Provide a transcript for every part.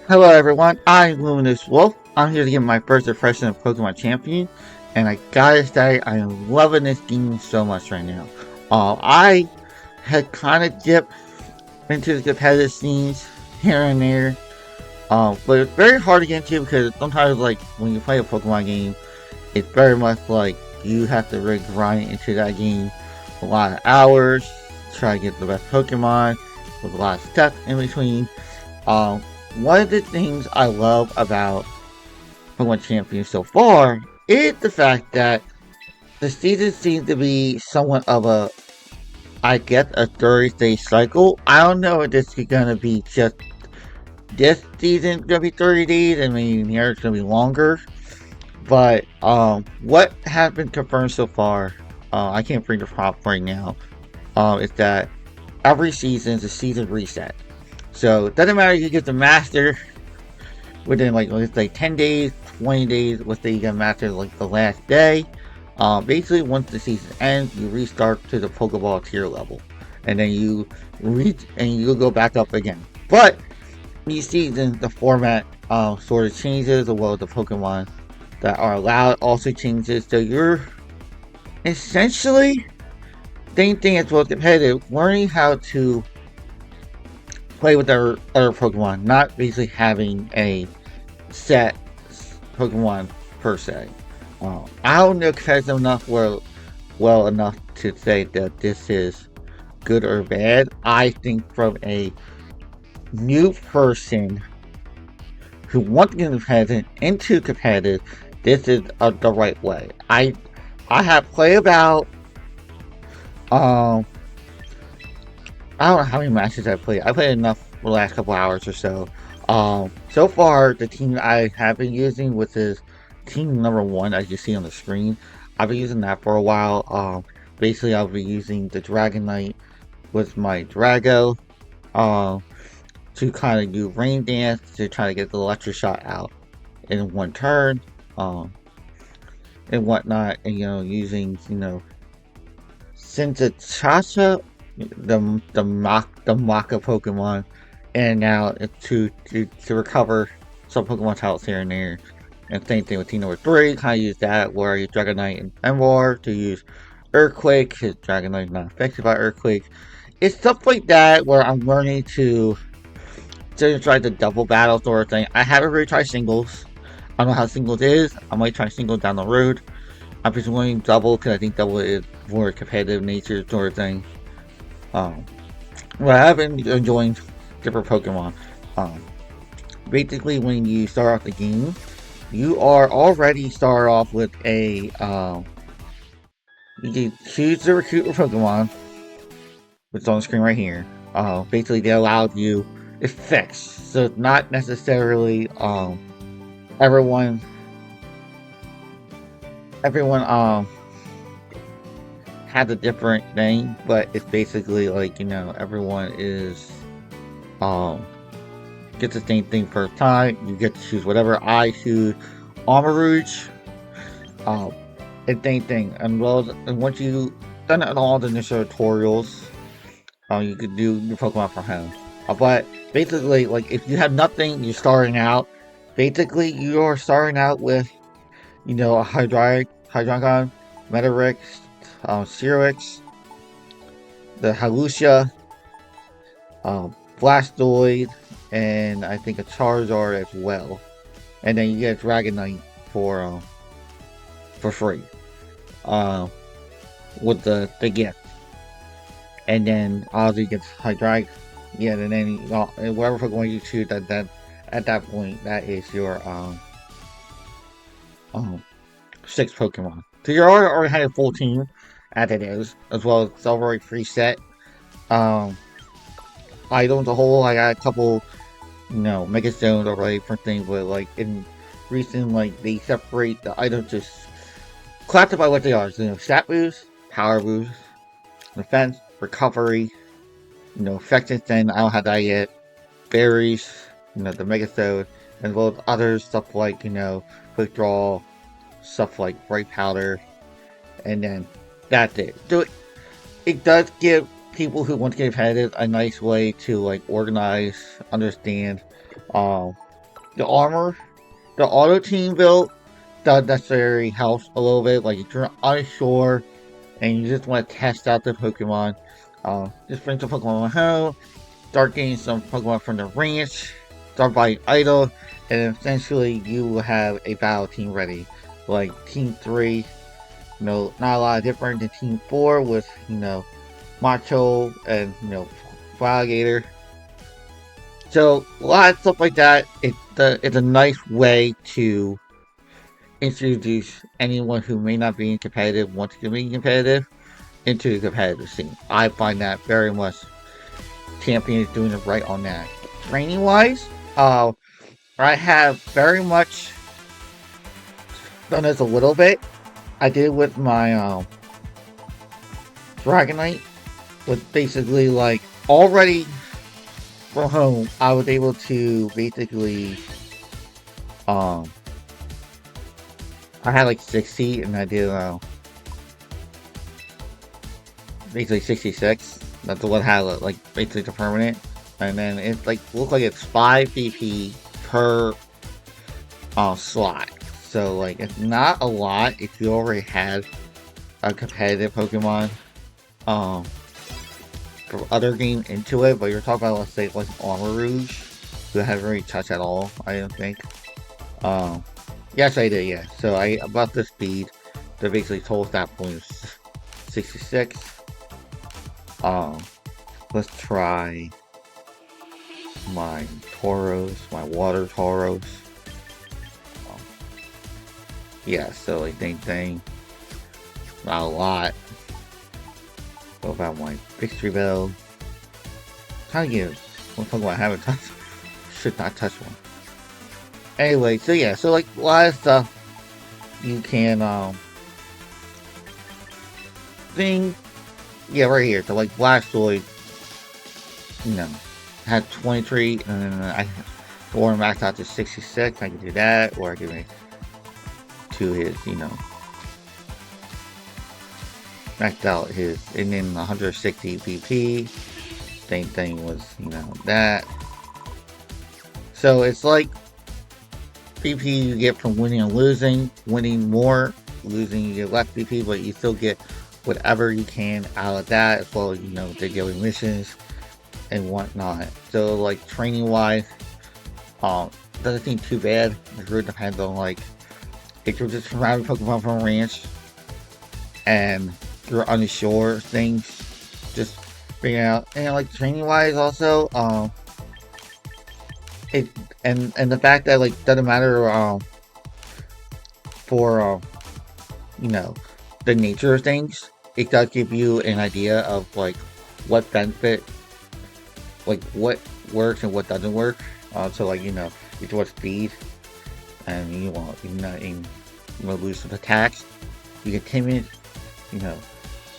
Hello everyone, I'm Luminous Wolf. I'm here to give my first impression of Pokemon Champion, and I gotta say, I am loving this game so much right now. I had kind of dipped into the competitive scenes here and there, but it's very hard to get into because sometimes, like, when you play a Pokemon game, it's very much like you have to really grind into that game a lot of hours, try to get the best Pokemon, with a lot of steps in between. Um, One of the things I love about Pokemon Champion so far is the fact that the season seems to be somewhat of a, I guess, a 30-day cycle. I don't know if this is gonna be just this season gonna be 30 days and maybe the other gonna be longer. But what has been confirmed so far, I can't bring the prop right now, is that every season is a season reset. So it doesn't matter if you get the master within like let's say 10 days, 20 days, let's say you get master like the last day. Basically, once the season ends, you restart to the Pokeball tier level, and then you reach and you go back up again. But each season, the format sort of changes, as well as the Pokemon that are allowed also changes. So you're essentially same thing as well as competitive, learning how to play with other Pokemon, not basically having a set Pokemon per se. I don't know competitive enough well enough to say that this is good or bad. I think from a new person who wants to get competitive into competitive, this is the right way. I have played about um I don't know how many matches I played. I played enough for the last couple hours or so. So far, the team I have been using, which is team number one, as you see on the screen, I've been using that for a while. Basically, I'll be using the Dragonite with my Drago, um, to kind of do Rain Dance to try to get the Electric Shot out in one turn, um, and whatnot. And using since it's Chacha, the Maka Pokemon, and now to recover some Pokemon talents here and there. And same thing with Team Number 3, kind of use that where I use Dragonite and Emor to use Earthquake, because Dragonite is not affected by Earthquake. It's stuff like that where I'm learning to try the double battle sort of thing. I haven't really tried singles. I don't know how singles is. I might try singles down the road. I'm just going double because I think double is more competitive nature sort of thing. Um, but I have been enjoying different Pokemon. Um, Basically, when you start off the game, you are already start off with a you can choose to recruit your Pokemon, which is on the screen right here. Basically, they allowed you it's fixed, so it's not necessarily everyone everyone has a different thing, but it's basically like everyone is um gets the same thing first time. You get to choose whatever. I choose Armor Rouge. Um, and same thing. And once you done all the initial tutorials, you could do your Pokemon from home. But basically, like if you have nothing, you're starting out. Basically, you are starting out with a Hydreigon, Metarex, Cyrix, the Halusha, Blastoid, and I think a Charizard as well. And then you get a Dragonite for free, uh, with the gift. And then obviously you get Hydreigon, yeah, and then whatever Pokemon you choose at that point that is your um six Pokemon. So you're already had a full team as it is, as well as it's already preset. Um, Items a whole. I got a couple Mega Stones already for things, but like in recent, like they separate the items just classify what they are. So, stat boost, power boost, defense, recovery, effect extend. I don't have that yet. Berries, the Mega Stone, as well as other stuff like quick draw, stuff like bright powder, and then that's it. So it does give people who want to get competitive a nice way to like organize, understand, um, the armor, the auto team build does necessarily helps a little bit. Like if you're unsure and you just want to test out the Pokemon, just bring some Pokemon home, start getting some Pokemon from the ranch, start buying idle, and essentially you will have a battle team ready. Like Team 3, not a lot different than Team 4 with, Macho and, Alligator. So a lot of stuff like that. It's a nice way to introduce anyone who may not be competitive, wants to be competitive, into the competitive scene. I find that very much Champion is doing it right on that. Training wise, I have very much done this a little bit. I did with my Dragonite, but basically like already from home, I was able to basically um I had like 60 and I did basically 66. That's the one had like basically the permanent. And then it like looked like it's 5 BP per slot. So like it's not a lot if you already had a competitive Pokemon from other game into it, but you're talking about, let's say, like Armor Rouge, who hasn't really touched at all, I don't think. Yes, I did, yeah. So I about the speed. The basically total stat point is 66. Let's try my Tauros, my water Tauros. Yeah, so like same thing. Not a lot. What about my Victory Bell? Trying to get one Pokemon I haven't touched. Should not touch one. Anyway, so yeah, so like a lot of stuff you can thing. Yeah, right here. So like Blastoise, had 23, and then I or max out to 66. I can do that, or I can make to his, maxed out his, and then 160 BP. Same thing was, that. So it's like BP you get from winning and losing. Winning more, losing you get less BP, but you still get whatever you can out of that, as well as, the daily missions and whatnot. So like training wise, doesn't seem too bad. It really depends on like if you're just surrounding Pokemon from a ranch and you're unsure things, just figure out. And like training wise also, it and the fact that like doesn't matter for the nature of things, it does give you an idea of like what benefit, like what works and what doesn't work. So like if you want speed and you want lose some attacks, you get timid,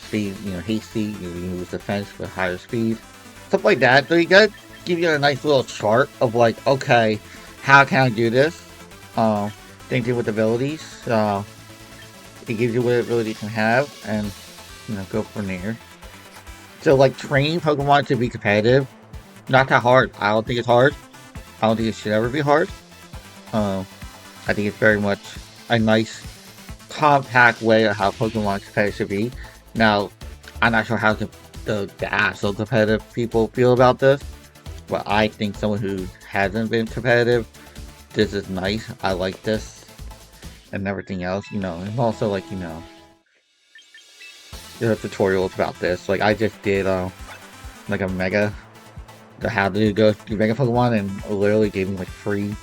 speed, hasty, you lose defense with higher speed, stuff like that. So you gotta give you a nice little chart of like, okay, how can I do this? Same thing with abilities. It gives you what ability you can have, and go from there. So like training Pokemon to be competitive, not that hard. I don't think it's hard. I don't think it should ever be hard. I think it's very much a nice, compact way of how Pokemon competitive should be. Now, I'm not sure how the actual competitive people feel about this, but I think someone who hasn't been competitive, this is nice. I like this and everything else, and also like there are tutorials about this. Like I just did like a mega, the how to go through Mega Pokemon, and it literally gave me like 3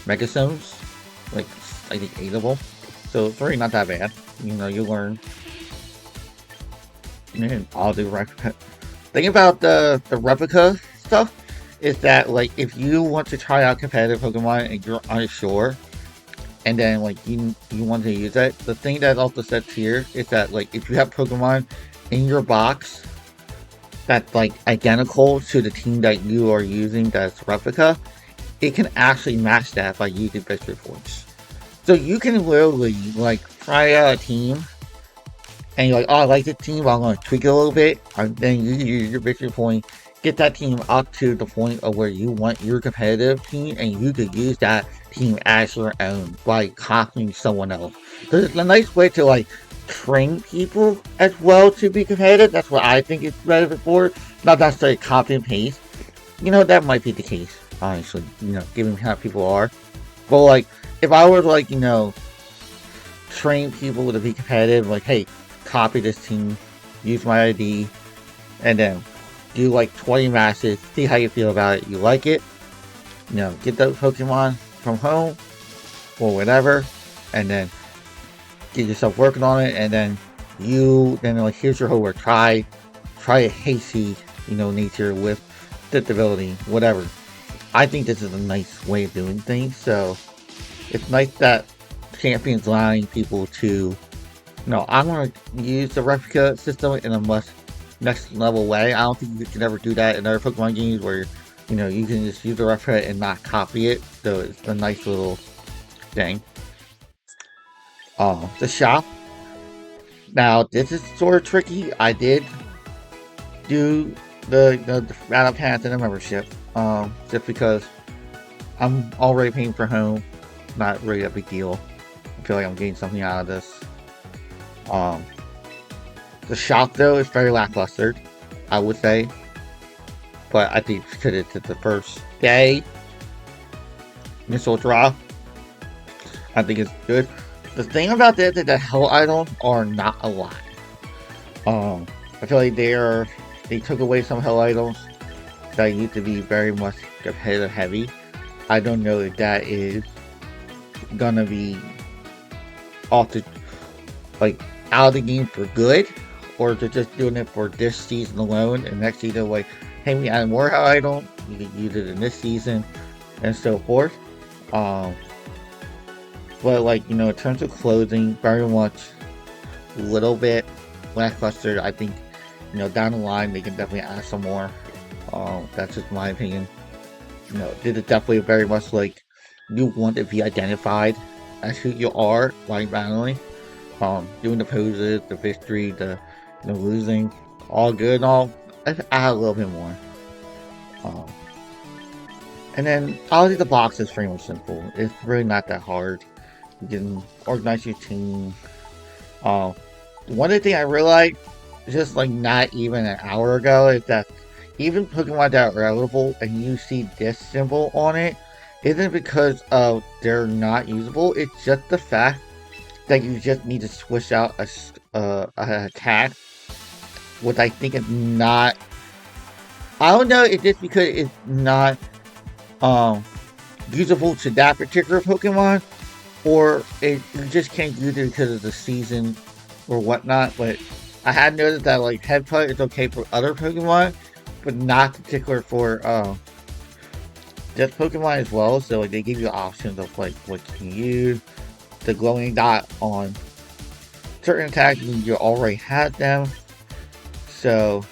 Mega Stones, like I think 8 of them. So it's really not that bad. You learn. And all the replica. Thing about the replica stuff is that like if you want to try out competitive Pokemon and you're unsure, and then like you want to use it, the thing that also says here is that like if you have Pokemon in your box that's like identical to the team that you are using that's replica, it can actually match that by using victory points. So you can literally like try out a team and you're like, oh, I like this team, but I'm going to tweak it a little bit, and then you use your victory point get that team up to the point of where you want your competitive team, and you could use that team as your own by copying someone else. There's a nice way to like train people as well to be competitive. That's what I think it's better for. Not necessarily copy and paste. That might be the case, honestly. Given how people are. But like, if I were to like, train people to be competitive, like, hey, copy this team, use my ID, and then do like 20 matches, see how you feel about it. You like it, get those Pokemon from home or whatever, and then get yourself working on it, and then like, here's your homework. Try a hasty, nature with disability, whatever. I think this is a nice way of doing things. So it's nice that Champions allowing people to, I'm going to use the replica system in a much next level way. I don't think you can ever do that in other Pokemon games where, you can just use the replica and not copy it. So it's a nice little thing. The shop. Now, this is sort of tricky. I did do the Battle Pass and the membership, just because I'm already paying for home. Not really a big deal. I feel like I'm getting something out of this. The shop though is very lackluster, I would say. But I think because it's the first day, initial drop, I think it's good. The thing about this is that hell items are not a lot. I feel like they took away some hell items that used to be very much competitive heavy. I don't know if that is gonna be off the like out of the game for good, or if they're just doing it for this season alone, and next season like, hey, we add more hell items, you can use it in this season, and so forth. But like, in terms of clothing, very much a little bit lackluster. I think, down the line they can definitely add some more. That's just my opinion. This is definitely very much like you want to be identified as who you are while battling. Doing the poses, the victory, the losing, all good and all. Let's add a little bit more. And then obviously the box is pretty much simple. It's really not that hard. You can organize your team. One of the things I realized just like not even an hour ago is that even Pokemon that are available and you see this symbol on it isn't because of they're not usable. It's just the fact that you just need to switch out a attack, which I think is not. I don't know if it's because it's not usable to that particular Pokemon, or you just can't use it because of the season or whatnot. But I had noticed that like Headbutt is okay for other Pokemon, but not particular for this Pokemon as well. So like they give you options of like what you can use. The glowing dot on certain attacks you already had them. So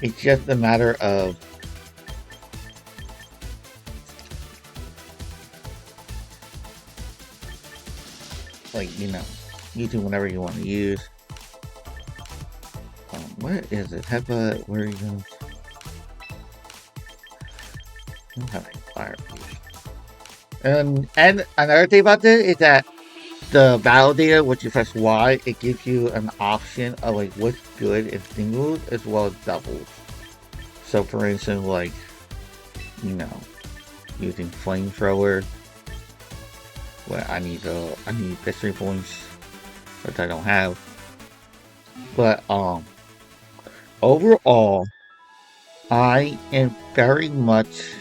it's just a matter of like, using whatever you want to use. Where is it? Headbutt, where are you going? I don't have any fire, please. And another thing about this is that the battle data, which you press Y, it gives you an option of like what's good in singles as well as doubles. So for instance, like, using flamethrower, where I need victory points, which I don't have. But overall, I am very much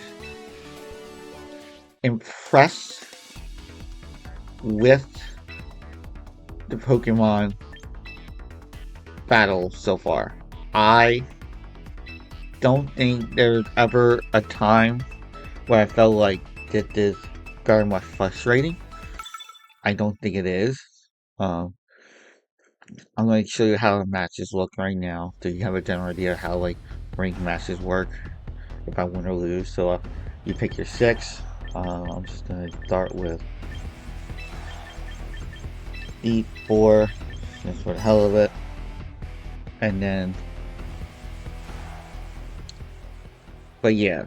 impressed with the Pokemon battle so far. I don't think there's ever a time where I felt like this is very much frustrating. I don't think it is. I'm going to show you how the matches look right now, so you have a general idea of how like ranked matches work, if I win or lose. So you pick your 6. I'm just going to start with D4, just for the hell of it, and then But yeah,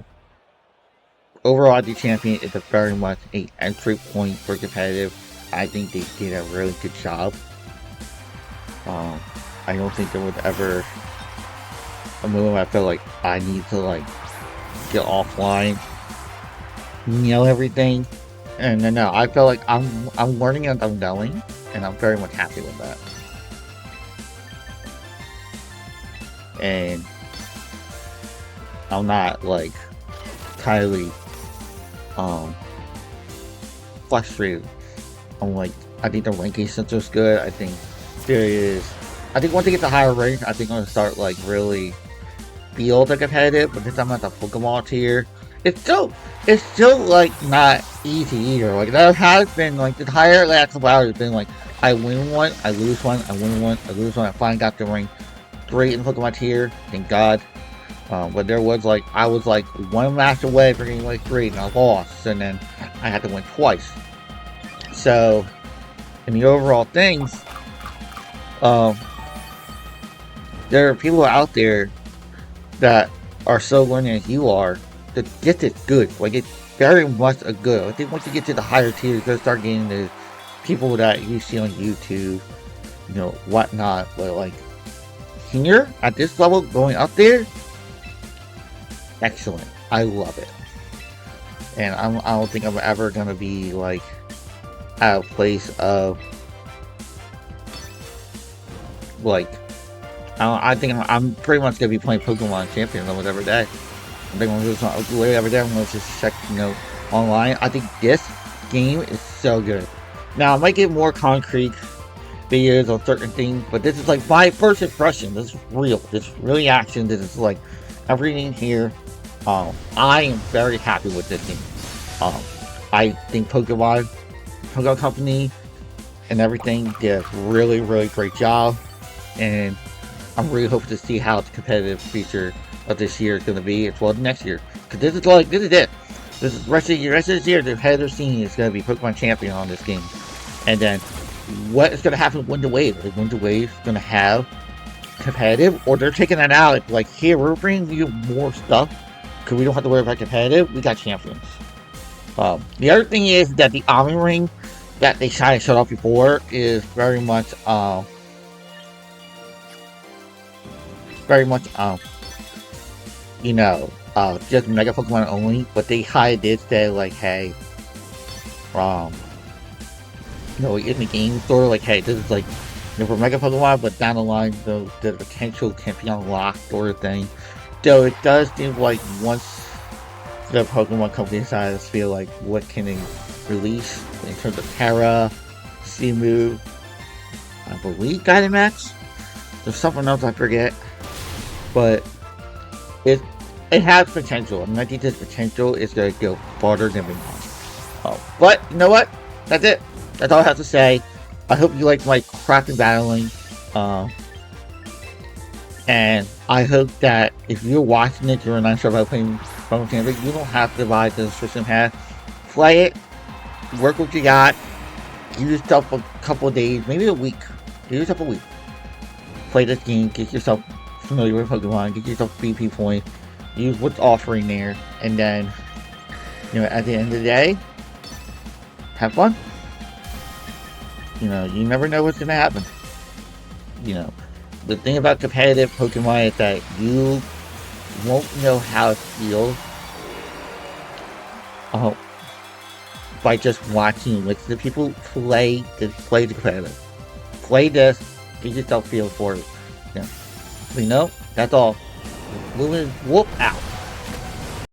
overall, the champion is a very much a entry point for competitive. I think they did a really good job. Um, I don't think there was ever a moment I felt like I need to like get offline, everything. And then no, I feel like I'm learning as I'm going, and I'm very much happy with that. And I'm not like entirely um frustrated. I'm like, I think the ranking system is good. I think there is. I think once they get to higher rank, I think I'm gonna start like really feel the competitive. But this time at the Pokemon tier, it's still like not easy either. Like there has been like the higher last couple hours has been like I win one, I lose one, I win one, I lose one. I finally got the rank 3 in Pokemon tier. Thank God. But there was like I was like one match away from getting like 3, and I lost, and then I had to win twice. So in the overall things, um, there are people out there that are so learning as you are that get it good. Like it's very much a good. I think once you get to the higher tiers, you're gonna start getting the people that you see on YouTube, whatnot. But like here at this level, going up there, excellent. I love it, and I don't think I'm ever gonna be like at a place of like I think I'm pretty much gonna be playing Pokemon Champion or whatever day. I think I'm just whatever day. I'm gonna just check online. I think this game is so good. Now I might get more concrete videos on certain things, but this is like my first impression. This is real. This is really action. This is like everything here. I am very happy with this game. I think Pokemon Company and everything did a really, really great job, and I'm really hoping to see how the competitive feature of this year is going to be as well as next year. Because this is it. This is the rest of this year. The head of scene is going to be Pokemon Champion on this game, and then what is going to happen with Wind Wave? Is Wind Wave going to have competitive, or they're taking that out? Like here, we're bringing you more stuff because we don't have to worry about competitive. We got champions. The other thing is that the Omni Ring that they tried to shut off before is very much just Mega Pokemon only. But they did say like, hey, in the game store, like, hey, this is like, for Mega Pokemon, but down the line, the potential can be unlocked sort of thing. So it does seem like once the Pokemon company decides to feel like what can they release in terms of Terra, Simu, I believe Dynamax. There's something else I forget, but it has potential. I mean, I think this potential is going to go farther than we want. But you know what? That's it. That's all I have to say. I hope you like my crafting battling. And I hope that if you're watching it, you're not sure about playing Pokemon Champion, you don't have to buy the subscription pass. Play it, work what you got, give yourself a couple of days, maybe a week. Give yourself a week. Play this game, get yourself familiar with Pokemon, get yourself BP points, use what's offering there, and then, at the end of the day, have fun. You never know what's gonna happen. The thing about competitive Pokemon is that you won't know how it feels by just watching the people play the competitive. Play this, get yourself feel for it. That's all. Moving whoop out.